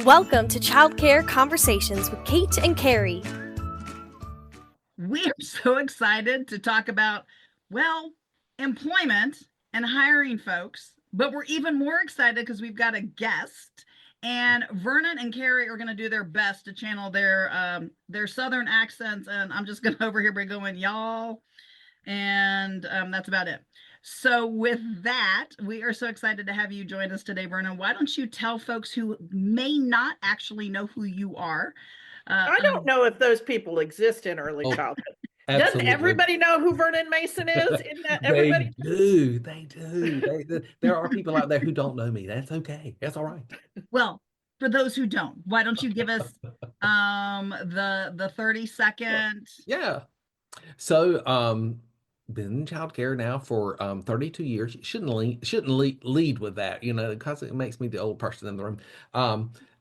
Welcome to Childcare Conversations with Kate and Carrie. We are so excited to talk about, employment and hiring folks, but we're even more excited because we've got a guest, and Vernon and Carrie are going to do their best to channel their Southern accents, and I'm just going to over here be going, y'all, and that's about it. So with that, we are so excited to have you join us today, Vernon. Why don't you tell folks who may not actually know who you are? I don't know if those people exist in early childhood. Doesn't everybody know who Vernon Mason is? Isn't that everybody? They do. There are people out there who don't know me. That's okay. That's all right. Well, for those who don't, why don't you give us the 30-second? Yeah. So been in childcare now for 32 years. Shouldn't lead with that, because it makes me the old person in the room.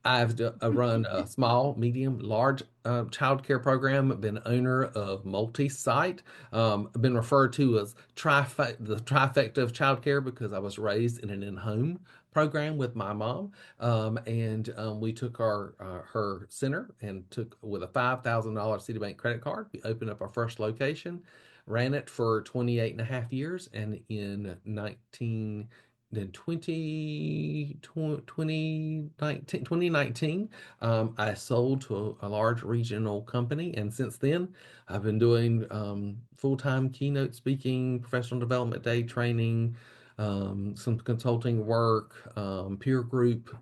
I've run a small, medium, large childcare program. I've been owner of multi-site. I've been referred to as the trifecta of childcare because I was raised in an in-home program with my mom. And we took her center and took with a $5,000 Citibank credit card. We opened up our first location, ran it for 28 and a half years, and in 2019, I sold to a large regional company. And since then, I've been doing full-time keynote speaking, professional development day training, some consulting work, peer group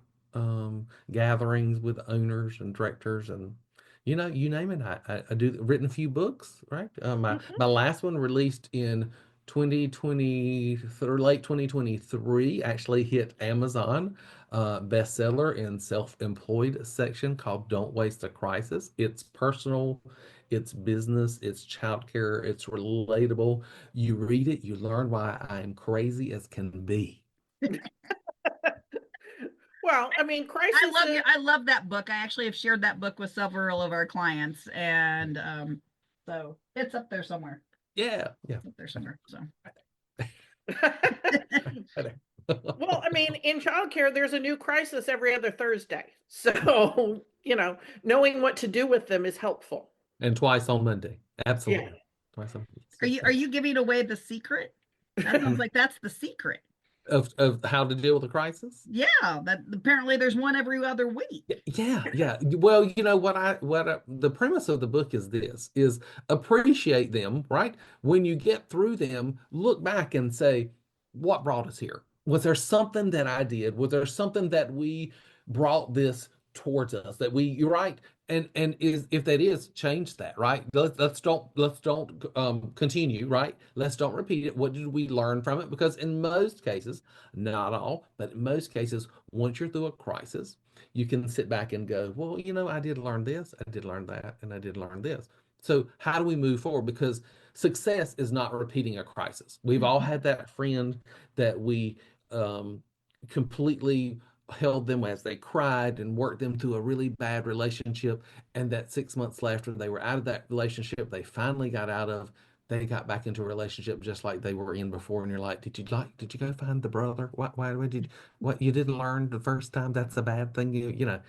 gatherings with owners and directors, and you name it. I do written a few books, right? My last one released in 2020 or late 2023 actually hit Amazon bestseller in self-employed section called Don't Waste a Crisis. It's personal, it's business, it's childcare, it's relatable. You read it, you learn why I'm crazy as can be. Well, I mean, crisis. I love that book. I actually have shared that book with several of our clients, and so it's up there somewhere. Yeah. It's up there somewhere. So. Well, I mean, in childcare, there's a new crisis every other Thursday. So, knowing what to do with them is helpful. And twice on Monday. Absolutely. Yeah. Twice on Monday. Are you giving away the secret? That sounds like that's the secret. Of how to deal with a crisis? Yeah, that apparently there's one every other week. Yeah. Well, the premise of the book is this, is appreciate them, right? When you get through them, look back and say, what brought us here? Was there something that I did? Was there something that we brought this towards us that you're right? And if that is, change that, right? Let's don't continue, right? Let's don't repeat it. What did we learn from it? Because in most cases, not all, but in most cases, once you're through a crisis, you can sit back and go, well, I did learn this, I did learn that, and I did learn this. So how do we move forward? Because success is not repeating a crisis. We've all had that friend that we completely held them as they cried and worked them through a really bad relationship. And that 6 months after they were out of that relationship, they finally they got back into a relationship just like they were in before. And you're like, did you go find the brother? Why what you didn't learn the first time? That's a bad thing,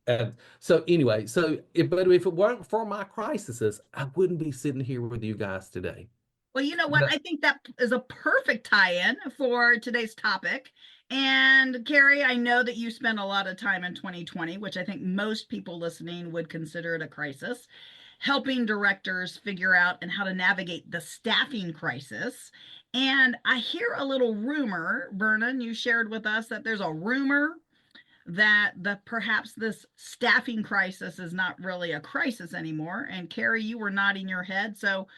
And so anyway, but if it weren't for my crises, I wouldn't be sitting here with you guys today. Well, you know what? I think that is a perfect tie-in for today's topic. And Carrie, I know that you spent a lot of time in 2020, which I think most people listening would consider it a crisis, helping directors figure out and how to navigate the staffing crisis. And I hear a little rumor, Vernon, you shared with us that there's a rumor that perhaps this staffing crisis is not really a crisis anymore. And Carrie, you were nodding your head. So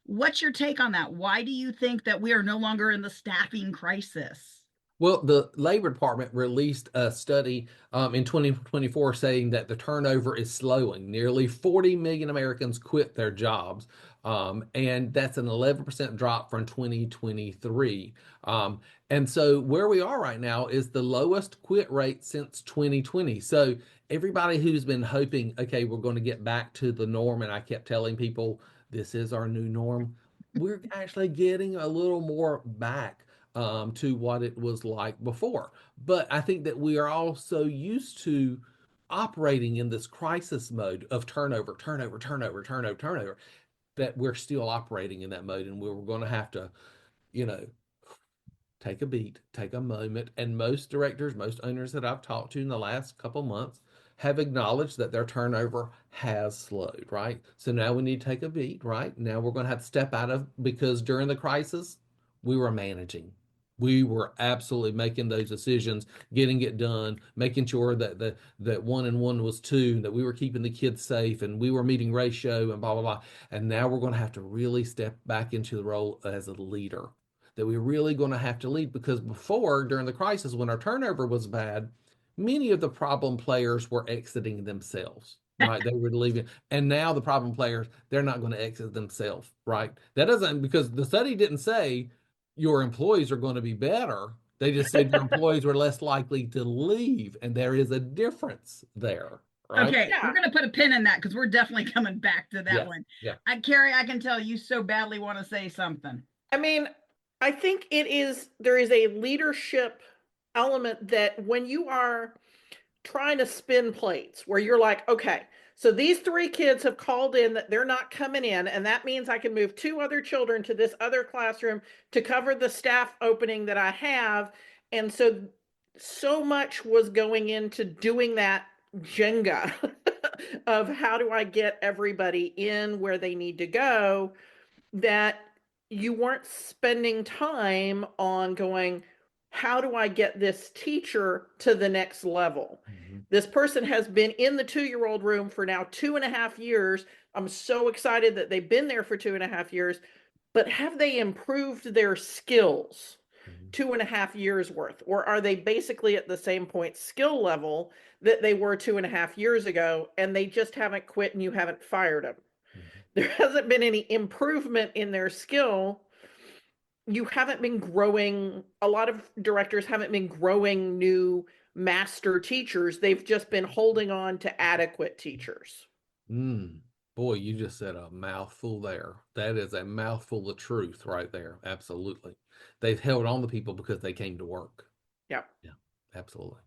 what's your take on that? Why do you think that we are no longer in the staffing crisis? Well, the Labor Department released a study in 2024 saying that the turnover is slowing. Nearly 40 million Americans quit their jobs, and that's an 11% drop from 2023. And so where we are right now is the lowest quit rate since 2020. So everybody who's been hoping, okay, we're going to get back to the norm, and I kept telling people this is our new norm, we're actually getting a little more back to what it was like before. But I think that we are all so used to operating in this crisis mode of turnover, that we're still operating in that mode, and we're going to have to, you know, take a beat, take a moment. And most directors, most owners that I've talked to in the last couple months have acknowledged that their turnover has slowed, right? So now we need to take a beat, right? Now we're going to have to step out of, because during the crisis, we were managing. We were absolutely making those decisions, getting it done, making sure that that 1 and 1 was 2, that we were keeping the kids safe, and we were meeting ratio, and blah blah blah. And now we're going to have to really step back into the role as a leader, that we're really going to have to lead, because before, during the crisis, when our turnover was bad, many of the problem players were exiting themselves, right? They were leaving. And now the problem players, they're not going to exit themselves, right? That doesn't, because the study didn't say your employees are going to be better. They just said your employees were less likely to leave. And there is a difference there, right? Okay, Yeah. we're going to put a pin in that because we're definitely coming back to that one. Yeah. Carrie, I can tell you so badly want to say something. I mean, I think there is a leadership element that when you are trying to spin plates, where you're like, okay, so these 3 kids have called in that they're not coming in, and that means I can move 2 other children to this other classroom to cover the staff opening that I have. And so much was going into doing that Jenga of how do I get everybody in where they need to go, that you weren't spending time on going, how do I get this teacher to the next level? Mm-hmm. This person has been in the 2-year-old room for now 2.5 years. I'm so excited that they've been there for 2.5 years, but have they improved their skills 2.5 years worth? Or are they basically at the same point skill level that they were 2.5 years ago, and they just haven't quit and you haven't fired them? There hasn't been any improvement in their skill. You haven't been growing. A lot of directors haven't been growing new master teachers. They've just been holding on to adequate teachers. Boy, you just said a mouthful there. That is a mouthful of truth right there. Absolutely. They've held on to people because they came to work. Yeah. Yeah, absolutely.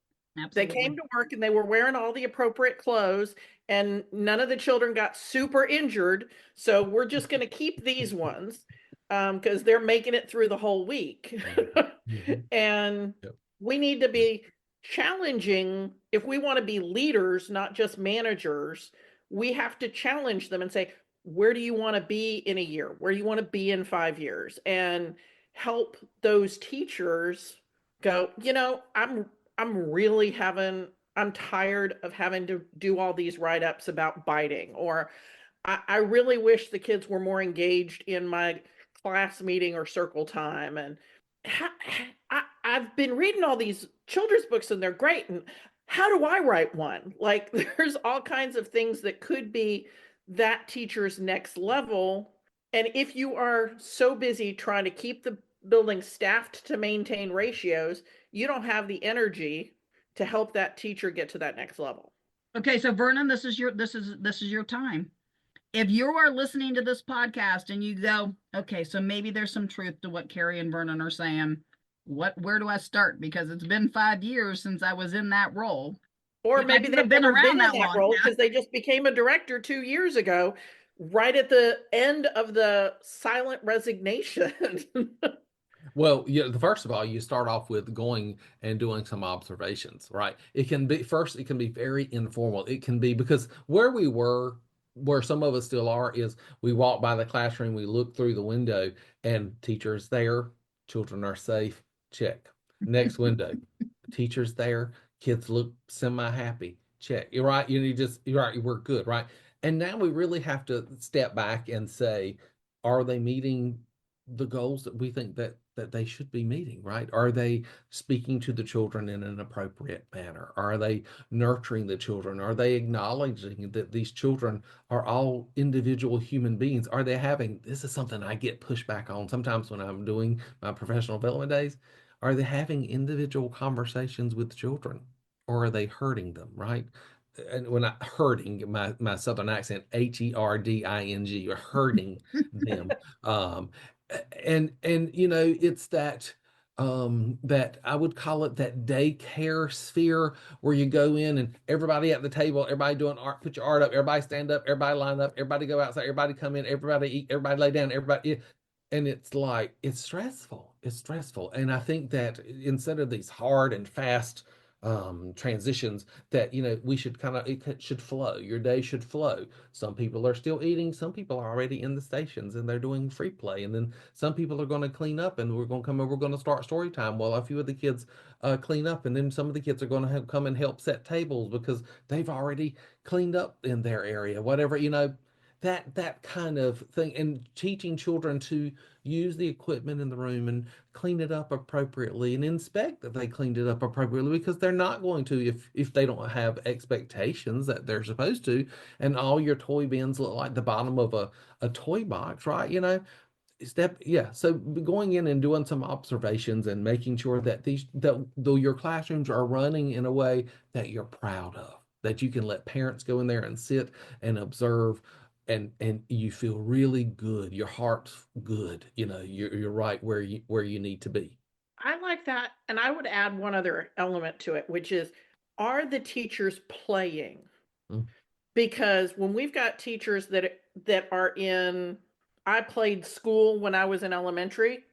They came to work and they were wearing all the appropriate clothes, and none of the children got super injured. So we're just going to keep these ones because they're making it through the whole week. And we need to be challenging. If we want to be leaders, not just managers, we have to challenge them and say, where do you want to be in a year? Where do you want to be in 5 years? And help those teachers go, I'm tired of having to do all these write-ups about biting, or I really wish the kids were more engaged in my class meeting or circle time. And I've been reading all these children's books and they're great. And how do I write one? Like, there's all kinds of things that could be that teacher's next level. And if you are so busy trying to keep the building staffed to maintain ratios, you don't have the energy to help that teacher get to that next level. Okay, so Vernon, this is your time. If you are listening to this podcast and you go, okay, so maybe there's some truth to what Carrie and Vernon are saying, where do I start? Because it's been 5 years since I was in that role. Or maybe they've never been in that role because they just became a director 2 years ago, right at the end of the silent resignation. Well, first of all, you start off with going and doing some observations, right? It can be very informal. It can be, because where we were, where some of us still are, is we walk by the classroom, we look through the window, and teacher's there, children are safe, check. Next window, teacher's there, kids look semi-happy, check. You're right. You're right. We're good, right? And now we really have to step back and say, are they meeting the goals that we think that they should be meeting, right? Are they speaking to the children in an appropriate manner? Are they nurturing the children? Are they acknowledging that these children are all individual human beings? Are they having, this is something I get pushback on sometimes when I'm doing my professional development days, are they having individual conversations with children, or are they hurting them, right? And when hurting, my Southern accent, herding, hurting them. And it's that that I would call it that daycare sphere where you go in and everybody at the table, everybody doing art, put your art up, everybody stand up, everybody line up, everybody go outside, everybody come in, everybody eat, everybody lay down, everybody. And it's like, it's stressful. It's stressful. And I think that instead of these hard and fast transitions, that, we should it should flow. Your day should flow. Some people are still eating, some people are already in the stations and they're doing free play, and then some people are going to clean up and we're going to come over, we're going to start story time while a few of the kids clean up, and then some of the kids are going to come and help set tables because they've already cleaned up in their area, whatever, that kind of thing. And teaching children to use the equipment in the room and clean it up appropriately and inspect that they cleaned it up appropriately, because they're not going to if they don't have expectations that they're supposed to, and all your toy bins look like the bottom of a toy box, right? So going in and doing some observations and making sure that though your classrooms are running in a way that you're proud of, that you can let parents go in there and sit and observe, and you feel really good, your heart's good, you're right where you need to be. I like that. And I would add one other element to it, which is, are the teachers playing? Mm. Because when we've got teachers that are in, I played school when I was in elementary,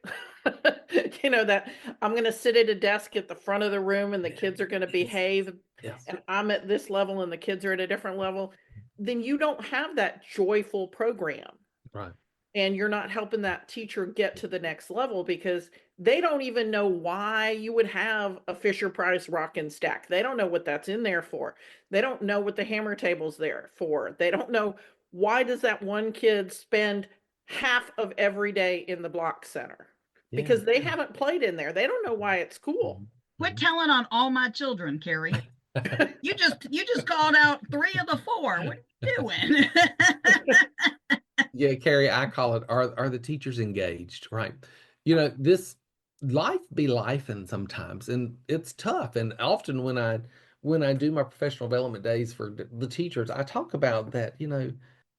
that I'm going to sit at a desk at the front of the room and the kids are going to behave, Yes. and I'm at this level and the kids are at a different level, then you don't have that joyful program. Right. And you're not helping that teacher get to the next level, because they don't even know why you would have a Fisher Price rock and stack. They don't know what that's in there for. They don't know what the hammer table's there for. They don't know, why does that one kid spend half of every day in the block center? Yeah. Because they haven't played in there. They don't know why it's cool. Quit telling on all my children, Carrie. You just called out 3 of the 4. What are you doing? Yeah, Carrie, I call it, are the teachers engaged, right? This life be lifing sometimes, and it's tough. And often when I do my professional development days for the teachers, I talk about that,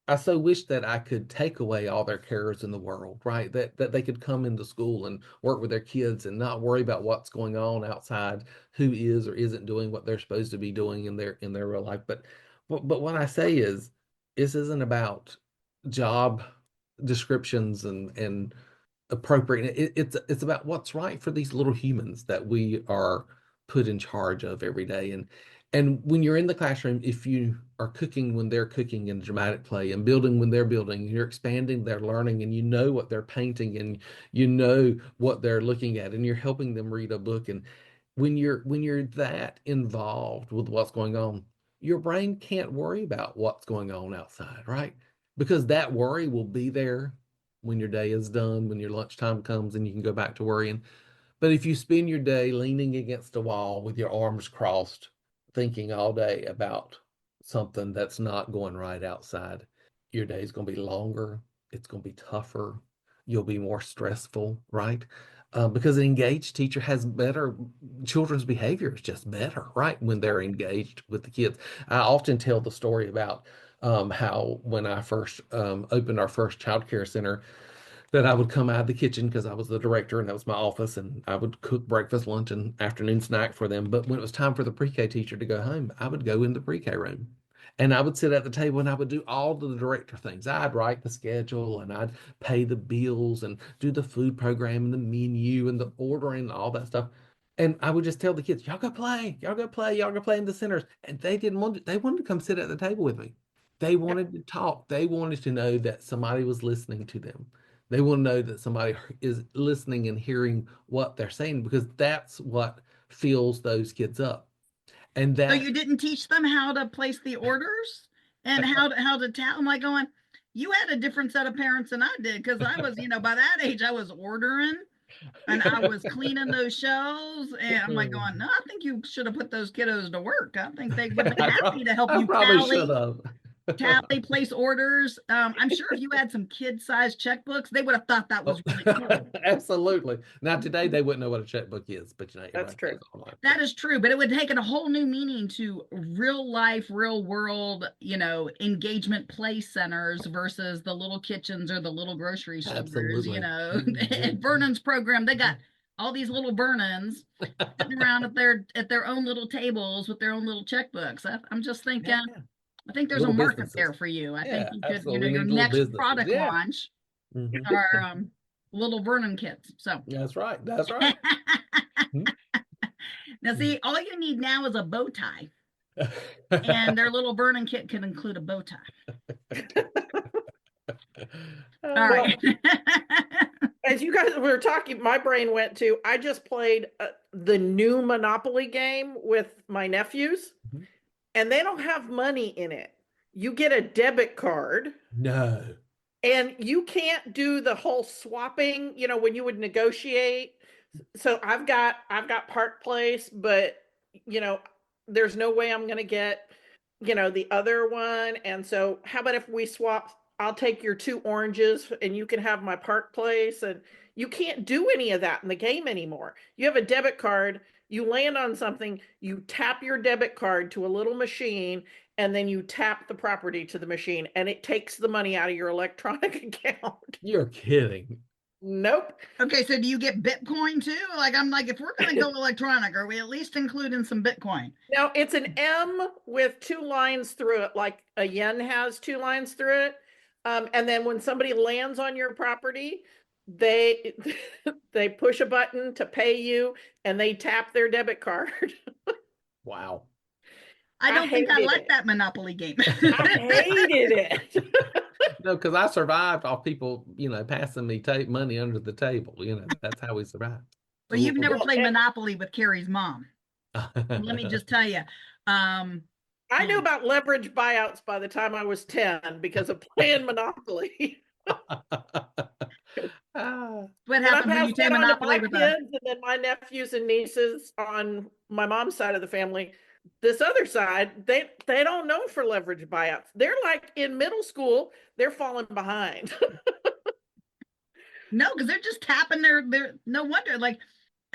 I so wish that I could take away all their cares in the world, right? That they could come into school and work with their kids and not worry about what's going on outside, who is or isn't doing what they're supposed to be doing in their real life. But what I say is, this isn't about job descriptions and appropriate. It's about what's right for these little humans that we are put in charge of every day. And when you're in the classroom, if you are cooking when they're cooking in dramatic play, and building when they're building, you're expanding their learning, and you know what they're painting, and you know what they're looking at, and you're helping them read a book. And when you're that involved with what's going on, your brain can't worry about what's going on outside, right? Because that worry will be there when your day is done, when your lunchtime comes and you can go back to worrying. But if you spend your day leaning against a wall with your arms crossed, thinking all day about something that's not going right outside, your day is going to be longer. It's going to be tougher. You'll be more stressful, right? Because an engaged teacher has better, children's behavior is just better, right? When they're engaged with the kids. I often tell the story about how when I first opened our first childcare center, that I would come out of the kitchen, because I was the director and that was my office, and I would cook breakfast, lunch, and afternoon snack for them. But when it was time for the pre-K teacher to go home, I would go in the pre-K room and I would sit at the table and I would do all the director things. I'd write the schedule and I'd pay the bills and do the food program and the menu and the ordering and all that stuff. And I would just tell the kids, y'all go play, y'all go play, y'all go play in the centers. And they didn't want to, they wanted to come sit at the table with me. They wanted to talk. They wanted to know that somebody was listening to them. They want to know that somebody is listening and hearing what they're saying, because that's what fills those kids up. And So that you didn't teach them how to place the orders and how to tell? I'm like going, you had a different set of parents than I did, because I was, by that age, I was ordering and I was cleaning those shelves, and I'm like going, no, I think you should have put those kiddos to work. I think they would have been happy to help I you probably should have. tally, place orders. I'm sure if you had some kid-sized checkbooks, they would have thought that was really cool. Absolutely. Now today they wouldn't know what a checkbook is, but That's true. That is true, but it would take a whole new meaning to real life, real world, engagement play centers versus the little kitchens or the little grocery stores. Absolutely. At Vernon's program, they got all these little Vernons sitting around at their own little tables with their own little checkbooks. I'm just thinking, Yeah. I think there's a Little market there businesses. for you. I think Yeah, you could, absolutely. We your need little next businesses. product Yeah. launch Mhm. are little Vernon kits. So That's right. That's right. now, see, all you need now is a bow tie, and their little Vernon kit can include a bow tie. All Well, right. as you guys were talking, my brain went to, I just played the new Monopoly game with my nephews, Mhm. and they don't have money in it. You get a debit card. No. And you can't do the whole swapping, when you would negotiate. So I've got Park Place, but you know, there's no way I'm gonna get, the other one. And so how about if we swap, I'll take your 2 oranges and you can have my Park Place. And you can't do any of that in the game anymore. You have a debit card, you land on something, you tap your debit card to a little machine, and then you tap the property to the machine and it takes the money out of your electronic account. You're kidding. Nope. Okay, so do you get Bitcoin too? Like, I'm like, if we're gonna go electronic, are we at least including some Bitcoin? Now it's an M with 2 lines through it, like a yen has 2 lines through it. And then when somebody lands on your property, they they push a button to pay you and they tap their debit card. Wow. I don't think I hated like it. that Monopoly game. I hated it. No, because I survived off people, passing me money under the table. That's how we survived. But you've never Well, played Monopoly with Carrie's mom. Let me just tell you. I knew about leverage buyouts by the time I was 10 because of playing Monopoly. Ah, What And I happens when passed you play that on to Monopoly my with kids, and then my nephews and nieces on my mom's side of the family. This other side, they don't know for leverage buyouts. They're like in middle school, they're falling behind. No, because they're just tapping their no wonder. Like,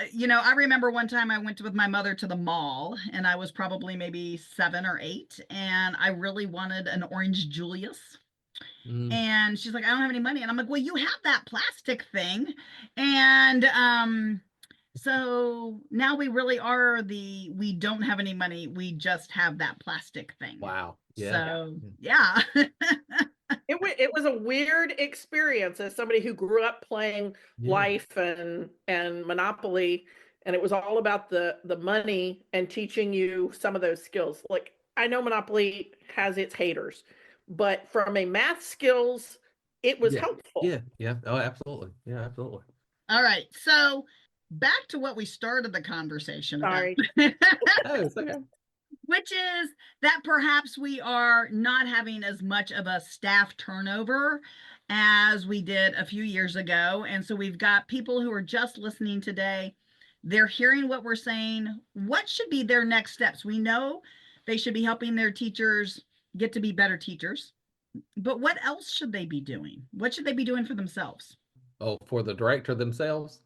I remember one time I went with my mother to the mall and I was probably maybe 7 or 8, and I really wanted an orange Julius. mm, And she's like, I don't have any money. And I'm like, well, you have that plastic thing. And so now we really are we don't have any money. We just have that plastic thing. wow. Yeah. So yeah. It was a weird experience as somebody who grew up playing Yeah. Life and Monopoly, and it was all about the money and teaching you some of those skills. Like, I know Monopoly has its haters, but from a math skills, it was Yeah. helpful. Yeah. Yeah. Oh, absolutely. Yeah, absolutely. All right. So back to what we started the conversation about. Sorry. Oh, it's okay. Which is that perhaps we are not having as much of a staff turnover as we did a few years ago. And so we've got people who are just listening today. They're hearing what we're saying. What should be their next steps? We know they should be helping their teachers get to be better teachers. But what else should they be doing? What should they be doing for themselves? Oh, for the director themselves,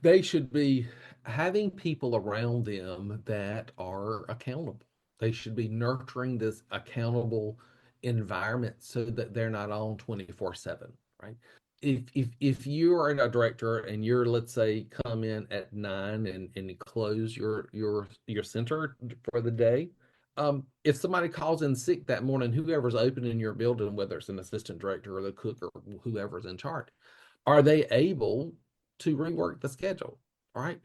they should be having people around them that are accountable. They should be nurturing this accountable environment so that they're not on 24/7, right? If you are a director and you're, let's say, come in at 9 and you close your center for the day, if somebody calls in sick that morning, whoever's opening your building, whether it's an assistant director or the cook or whoever's in charge, are they able to rework the schedule? All right.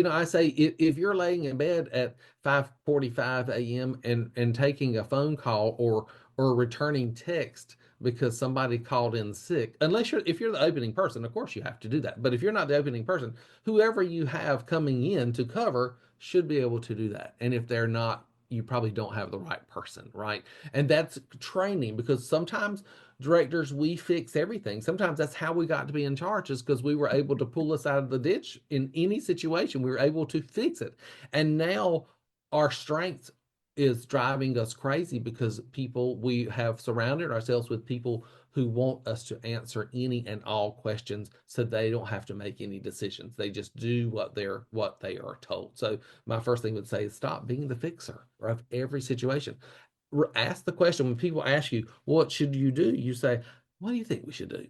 I say if you're laying in bed at 5:45 a.m. and taking a phone call or returning text because somebody called in sick, if you're the opening person, of course you have to do that. But if you're not the opening person, whoever you have coming in to cover should be able to do that. And if they're not, you probably don't have the right person, right? And that's training, because sometimes directors, we fix everything. Sometimes that's how we got to be in charge, is because we were able to pull us out of the ditch in any situation. We were able to fix it. And now our strength is driving us crazy because we have surrounded ourselves with people who want us to answer any and all questions so they don't have to make any decisions. They just do what they are told. So my first thing would say is stop being the fixer of every situation. Ask the question when people ask you, what should you do? You say, what do you think we should do?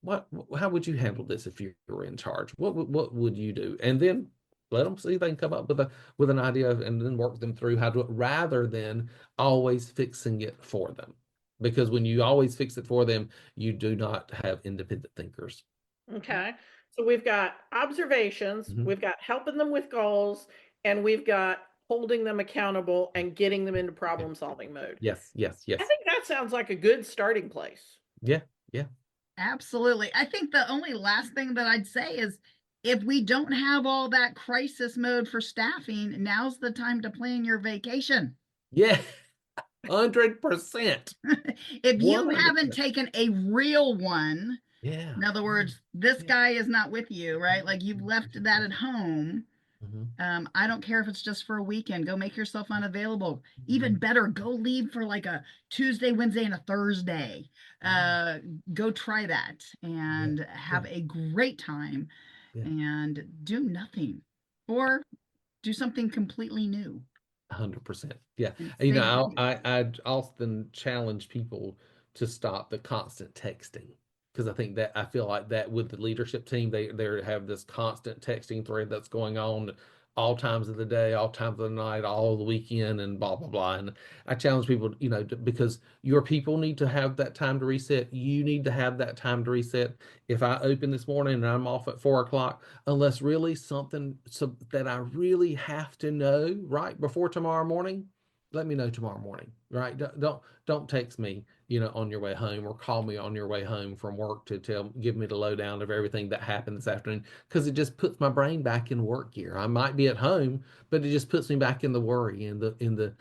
how would you handle this if you were in charge? What would you do? And then let them see if they can come up with an idea and then work them through how to do it rather than always fixing it for them. Because when you always fix it for them, you do not have independent thinkers. Okay. So we've got observations, Mhm. we've got helping them with goals, and we've got holding them accountable and getting them into problem solving mode. Yes, yes, I yes. think that sounds like a good starting place. Yeah, yeah. Absolutely. I think the only last thing that I'd say is if we don't have all that crisis mode for staffing, now's the time to plan your vacation. Yeah. 100%. If you haven't 100%. taken a real one, Yeah. in other words, this Yeah. guy is not with you, right? Like you've left that at home. I don't care if it's just for a weekend. Go make yourself unavailable. Even better, go leave for like a Tuesday, Wednesday, and a Thursday. Go try that and have a great time Yeah. and do nothing or do something completely new. 100%. Yeah. And You stay know, busy. I often challenge people to stop the constant texting because I feel like that with the leadership team, they have this constant texting thread that's going on all times of the day, all times of the night, all the weekend, and blah blah blah. And I challenge people, because your people need to have that time to reset. You need to have that time to reset. If I open this morning and I'm off at 4 o'clock, unless really something that I really have to know right before tomorrow morning, let me know tomorrow morning, right? Don't text me, on your way home or call me on your way home from work to give me the lowdown of everything that happened this afternoon because it just puts my brain back in work gear. I might be at home, but it just puts me back in the worry in the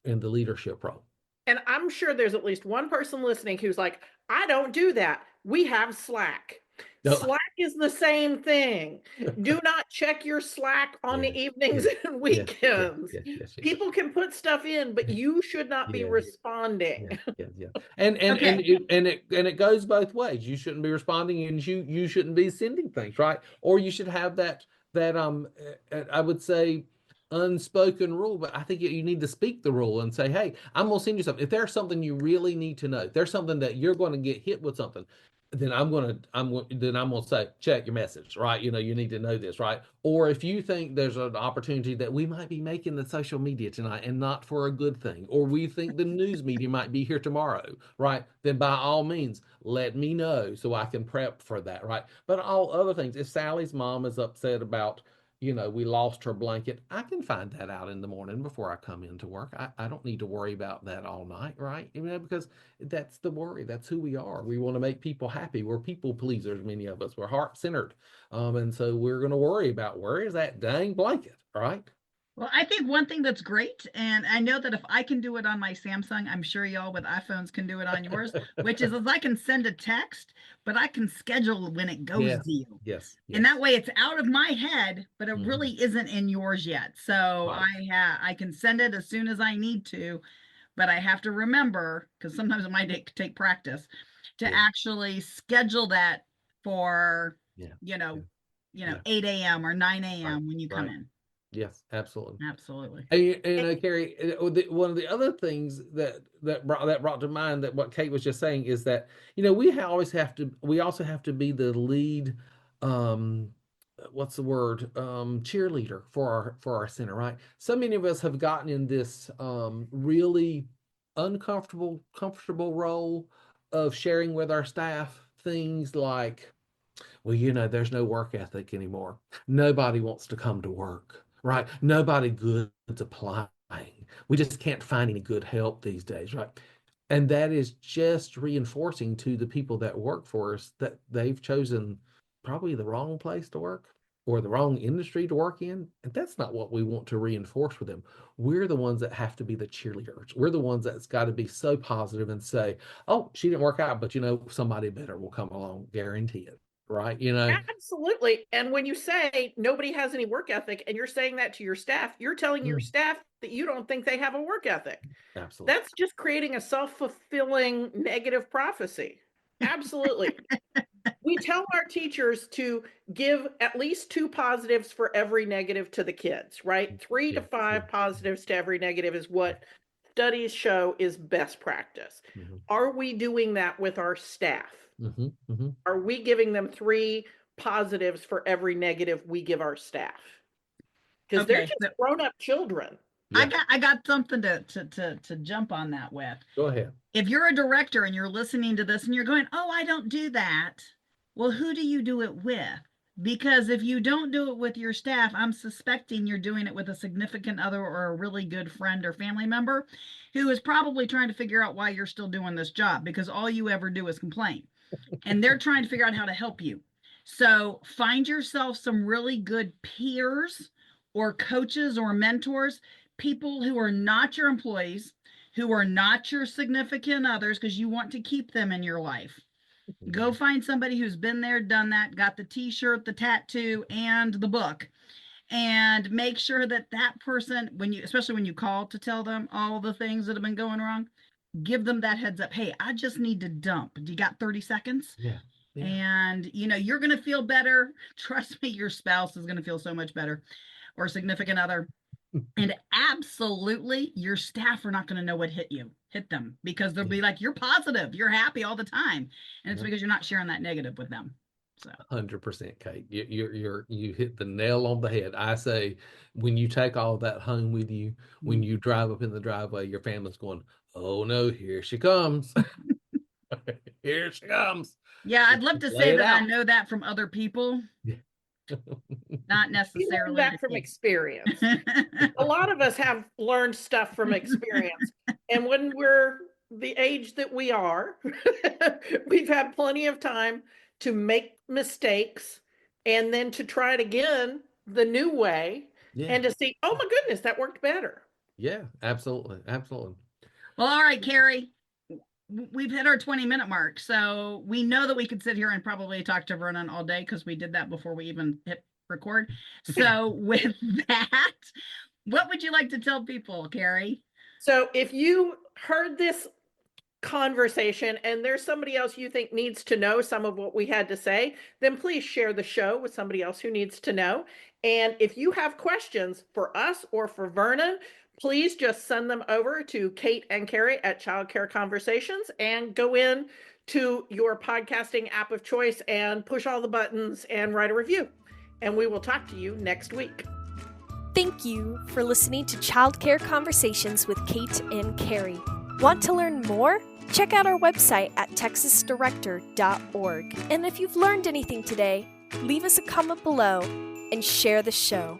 leadership role. And I'm sure there's at least one person listening who's like, I don't do that. We have Slack. No. Slack is the same thing. Do not check your Slack on the evenings and weekends. Yes. People can put stuff in, but you should not be responding. Yeah. And Okay. it goes both ways. You shouldn't be responding, and you shouldn't be sending things, right? Or you should have that I would say unspoken rule, but I think you need to speak the rule and say, hey, I'm gonna send you something. If there's something you really need to know, if there's something that you're going to get hit with something, then I'm gonna say, check your message, right? You need to know this, right? Or if you think there's an opportunity that we might be making the social media tonight and not for a good thing, or we think the news media might be here tomorrow, right? Then by all means, let me know so I can prep for that, right? But all other things, if Sally's mom is upset about we lost her blanket, I can find that out in the morning before I come into work. I don't need to worry about that all night, right? Because that's the worry. That's who we are. We want to make people happy. We're people pleasers, many of us. We're heart-centered. And so we're going to worry about where is that dang blanket, right? Well, I think one thing that's great, and I know that if I can do it on my Samsung, I'm sure y'all with iPhones can do it on yours, which is I can send a text, but I can schedule when it goes to you. Yes. And that way it's out of my head, but it Mhm. really isn't in yours yet. So Right. I can send it as soon as I need to, but I have to remember, because sometimes it might take practice, to Yeah. actually schedule that for, Yeah. you know, Yeah. 8 a.m. or 9 Right. a.m. when you come Right. in. Yes, absolutely. Absolutely. And Carrie, one of the other things that brought to mind that what Kate was just saying is that we also have to be the lead, um, what's the word, cheerleader for our center, right? So many of us have gotten in this really comfortable role of sharing with our staff things like, well, there's no work ethic anymore. Nobody wants to come to work, right? Nobody good's applying. We just can't find any good help these days, right? And that is just reinforcing to the people that work for us that they've chosen probably the wrong place to work or the wrong industry to work in. And that's not what we want to reinforce with them. We're the ones that have to be the cheerleaders. We're the ones that's got to be so positive and say, oh, she didn't work out, but somebody better will come along, guarantee it. Right. Absolutely. And when you say nobody has any work ethic and you're saying that to your staff, you're telling your staff that you don't think they have a work ethic. Absolutely. That's just creating a self-fulfilling negative prophecy. Absolutely. We tell our teachers to give at least 2 positives for every negative to the kids, right? 3 to 5 positives to every negative is what studies show is best practice. Are we doing that with our staff? Are we giving them 3 positives for every negative we give our staff? Because they're just grown-up children. Yeah. I got something to jump on that with. Go ahead. If you're a director and you're listening to this and you're going, oh, I don't do that. Well, who do you do it with? Because if you don't do it with your staff, I'm suspecting you're doing it with a significant other or a really good friend or family member who is probably trying to figure out why you're still doing this job, because all you ever do is complain. And they're trying to figure out how to help you. So find yourself some really good peers or coaches or mentors, people who are not your employees, who are not your significant others, because you want to keep them in your life. Go find somebody who's been there, done that, got the t-shirt, the tattoo, and the book, and make sure that that person, especially when you call to tell them all the things that have been going wrong, give them that heads up. Hey, I just need to dump. Do you got 30 seconds? Yeah. And you're going to feel better. Trust me, your spouse is going to feel so much better, or significant other. And absolutely, your staff are not going to know what hit them, because they'll be like, you're positive, you're happy all the time. And it's because you're not sharing that negative with them. So 100%, Kate. You hit the nail on the head. I say, when you take all that home with you, when you drive up in the driveway, your family's going, oh no, here she comes. Here she comes. Yeah, I'd love to say that I know that from other people. Not necessarily that from experience. A lot of us have learned stuff from experience. And when we're the age that we are, we've had plenty of time to make mistakes and then to try it again the new way and to see, oh my goodness, that worked better. Yeah, absolutely. Absolutely. Well, all right, Carrie. We've hit our 20-minute mark, so we know that we could sit here and probably talk to Vernon all day, because we did that before we even hit record. So with that, what would you like to tell people, Carrie? So if you heard this conversation and there's somebody else you think needs to know some of what we had to say, then please share the show with somebody else who needs to know. And if you have questions for us or for Vernon, please just send them over to Kate and Carrie at Childcare Conversations, and go in to your podcasting app of choice and push all the buttons and write a review. And we will talk to you next week. Thank you for listening to Childcare Conversations with Kate and Carrie. Want to learn more? Check out our website at texasdirector.org. And if you've learned anything today, leave us a comment below and share the show.